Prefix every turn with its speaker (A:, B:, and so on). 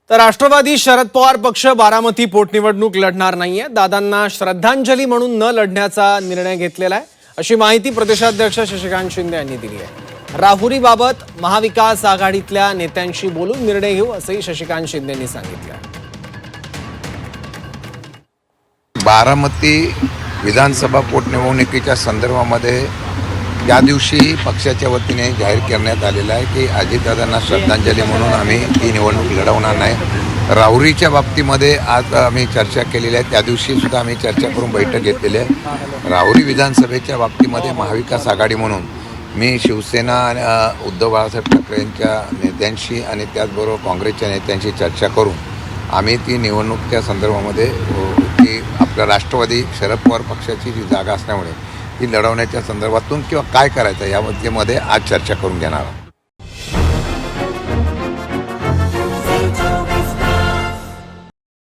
A: तर राष्ट्रवादी शरद पवार पक्ष बारामती पोटनिवडणूक लढणार नाहीये। दादांना श्रद्धांजली म्हणून न लढण्याचा निर्णय घेतलेला आहे, अशी माहिती प्रदेशाध्यक्ष शशिकांत शिंदे यांनी दिली आहे। राहुरीबाबत महाविकास आघाडीतल्या नेत्यांशी बोलून निर्णय घेऊ असंही शशिकांत शिंदे यांनी सांगितलं।
B: बारामती विधानसभा पोटनिवडणुकीच्या संदर्भामध्ये त्या दिवशी पक्षाच्या वतीने जाहीर करण्यात आलेलं आहे की अजितदादांना श्रद्धांजली म्हणून आम्ही ही निवडणूक लढवणार नाही। राहुरीच्या बाबतीमध्ये आज आम्ही चर्चा केलेली आहे, त्या दिवशी सुद्धा आम्ही चर्चा करून बैठक घेतलेली आहे। राहुरी विधानसभेच्या बाबतीमध्ये महाविकास आघाडी म्हणून मी शिवसेना उद्धव बाळासाहेब ठाकरे यांच्या नेत्यांशी आणि त्याचबरोबर काँग्रेसच्या नेत्यांशी चर्चा करून आम्ही ती निवडणूक त्या संदर्भामध्ये की आपल्या राष्ट्रवादी शरद पवार पक्षाची जी जागा असल्यामुळे ती लढवण्याच्या संदर्भातून किंवा काय करायचं यामध्ये आज चर्चा करून घेणार आहोत।